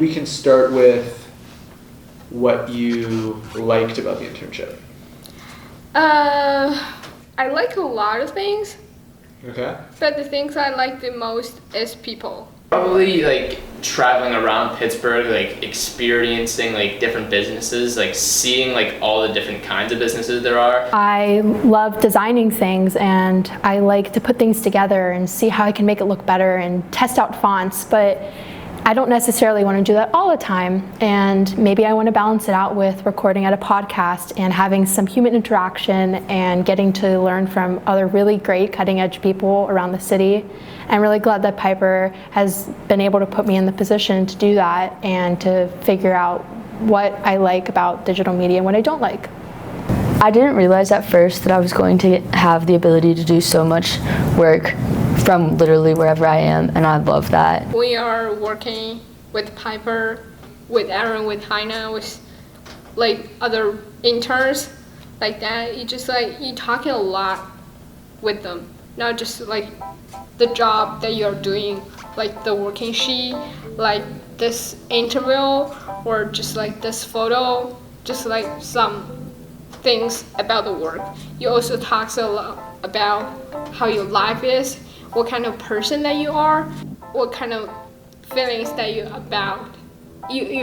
we can start with what you liked about the internship. I like a lot of things. Okay. But the things I like the most is people. Probably like traveling around Pittsburgh, like experiencing like different businesses, like seeing like all the different kinds of businesses there are. I love designing things, and I like to put things together and see how I can make it look better and test out fonts, but I don't necessarily want to do that all the time, and maybe I want to balance it out with recording at a podcast and having some human interaction and getting to learn from other really great cutting-edge people around the city. I'm really glad that Piper has been able to put me in the position to do that and to figure out what I like about digital media and what I don't like. I didn't realize at first that I was going to have the ability to do so much work from literally wherever I am, and I love that. We are working with Piper, with Aaron, with Heina, with like other interns like that. You just like, you talking a lot with them, not just like the job that you're doing, like the working sheet, like this interview, or just like this photo, just like some things about the work. You also talk a lot about how your life is, what kind of person that you are, what kind of feelings that you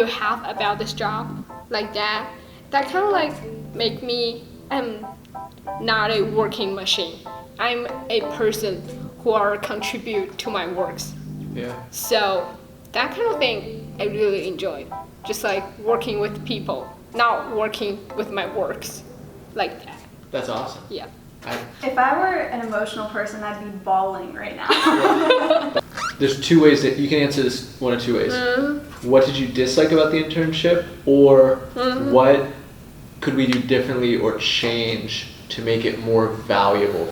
have about this job, like that. That kind of like make me, I'm not a working machine. I'm a person who are contribute to my works. Yeah. So that kind of thing I really enjoy. Just like working with people, not working with my works, like that. That's awesome. Yeah. If I were an emotional person, I'd be bawling right now. There's two ways that you can answer this, one of two ways. Mm-hmm. What did you dislike about the internship, or what could we do differently or change to make it more valuable?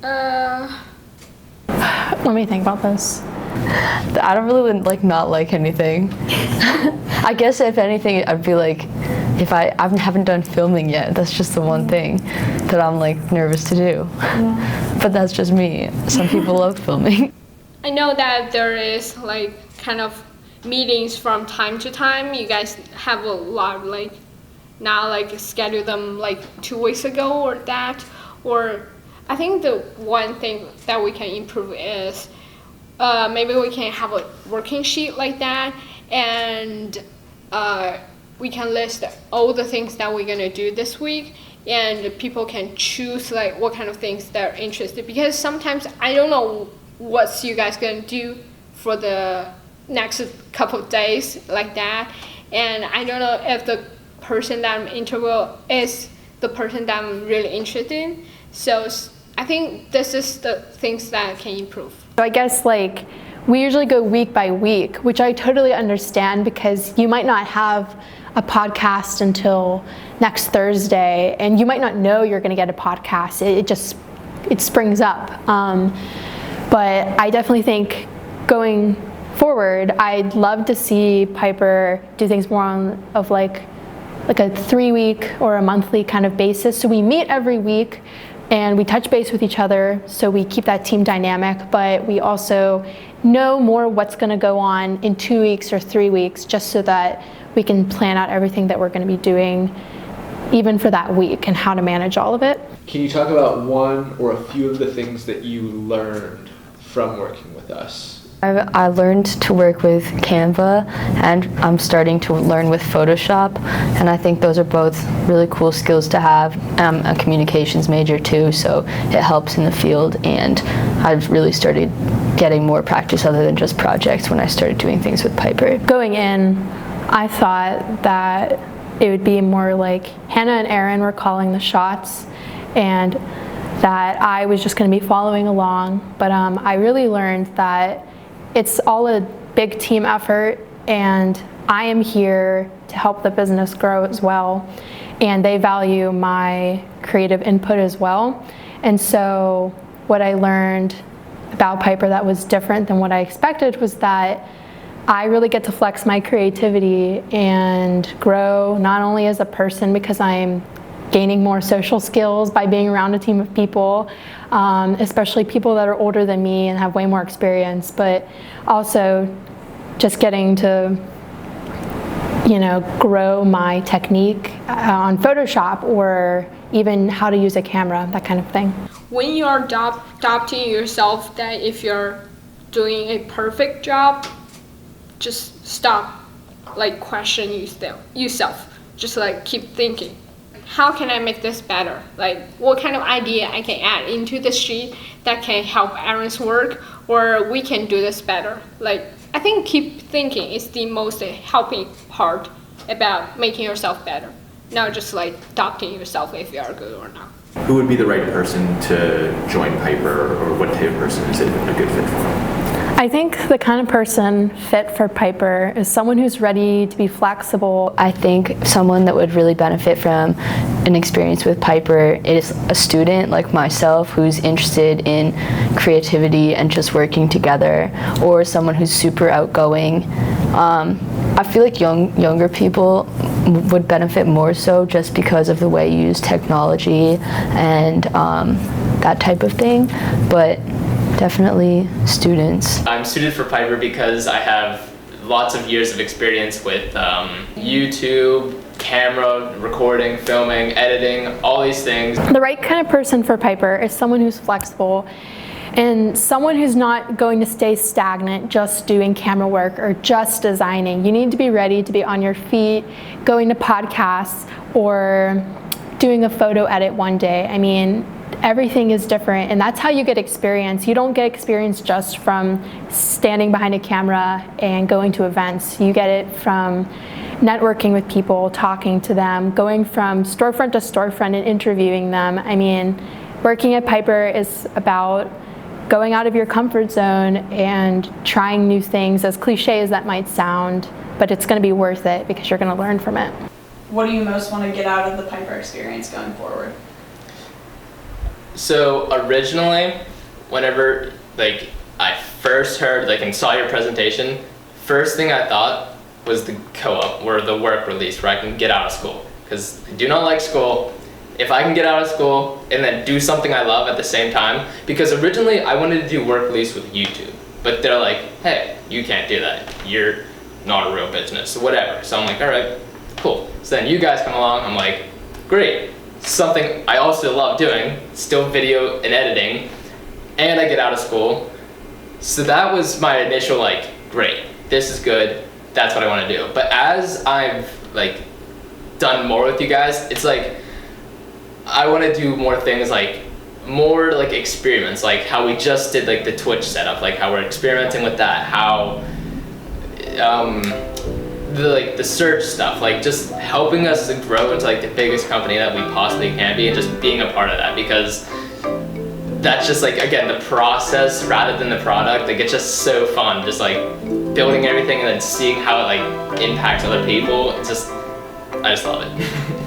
Let me think about this. I don't really not like anything. I guess if anything, I'd be like, if I haven't done filming yet, that's just the one thing that I'm like nervous to do. Yeah. But that's just me. Some people love filming. I know that there is like kind of meetings from time to time. You guys have a lot like now like schedule them like 2 weeks ago or that, or I think the one thing that we can improve is maybe we can have a working sheet like that, and we can list all the things that we're gonna do this week, and people can choose like what kind of things they're interested, because sometimes I don't know what you guys gonna do for the next couple of days like that, and I don't know if the person that I'm interviewing is the person that I'm really interested in. So I think this is the things that can improve. So I guess like we usually go week by week, which I totally understand, because you might not have a podcast until next Thursday, and you might not know you're going to get a podcast. It springs up. But I definitely think going forward, I'd love to see Piper do things more on of like a 3-week or a monthly kind of basis. So we meet every week and we touch base with each other, so we keep that team dynamic, but we also know more what's going to go on in 2 weeks or 3 weeks, just so that we can plan out everything that we're going to be doing even for that week and how to manage all of it. Can you talk about one or a few of the things that you learned from working with us? I learned to work with Canva, and I'm starting to learn with Photoshop, and I think those are both really cool skills to have. I'm a communications major too, so it helps in the field, and I've really started getting more practice other than just projects when I started doing things with Piper. Going in, I thought that it would be more like Hannah and Aaron were calling the shots, and that I was just going to be following along, but I really learned that it's all a big team effort, and I am here to help the business grow as well, and they value my creative input as well. And so what I learned about Piper that was different than what I expected was that I really get to flex my creativity and grow not only as a person, because I'm gaining more social skills by being around a team of people, especially people that are older than me and have way more experience, but also just getting to grow my technique on Photoshop, or even how to use a camera, that kind of thing. When you are doubting yourself that if you're doing a perfect job, just stop, question yourself. Just keep thinking, how can I make this better? What kind of idea I can add into the sheet that can help Aaron's work, or we can do this better. I think keep thinking is the most helping part about making yourself better. Not just doubting yourself if you are good or not. Who would be the right person to join Piper, or what type of person is it a good fit for? I think the kind of person fit for Piper is someone who's ready to be flexible. I think someone that would really benefit from an experience with Piper is a student like myself who's interested in creativity and just working together, or someone who's super outgoing. I feel like younger people would benefit more so just because of the way you use technology and that type of thing, but definitely students. I'm suited for Piper because I have lots of years of experience with YouTube, camera, recording, filming, editing, all these things. The right kind of person for Piper is someone who's flexible and someone who's not going to stay stagnant just doing camera work or just designing. You need to be ready to be on your feet, going to podcasts, or doing a photo edit one day. I mean, everything is different, and that's how you get experience. You don't get experience just from standing behind a camera and going to events. You get it from networking with people, talking to them, going from storefront to storefront and interviewing them. I mean, working at Piper is about going out of your comfort zone and trying new things, as cliche as that might sound, but it's going to be worth it because you're going to learn from it. What do you most want to get out of the Piper experience going forward? So originally, whenever I first heard and saw your presentation, first thing I thought was the co-op or the work release where I can get out of school, because I do not like school. If I can get out of school and then do something I love at the same time, because originally I wanted to do work release with YouTube, but they're like, hey, you can't do that. You're not a real business, whatever. So I'm like, all right, cool. So then you guys come along, I'm like, great. Something I also love doing, still video and editing, and I get out of school. So that was my initial great, this is good, that's what I want to do. But as I've done more with you guys, it's I want to do more things, more experiments, how we just did the Twitch setup, how we're experimenting with that, how the search stuff, just helping us to grow into the biggest company that we possibly can be, and just being a part of that, because that's just again the process rather than the product. It's just so fun, just building everything and then seeing how it impacts other people. I just love it.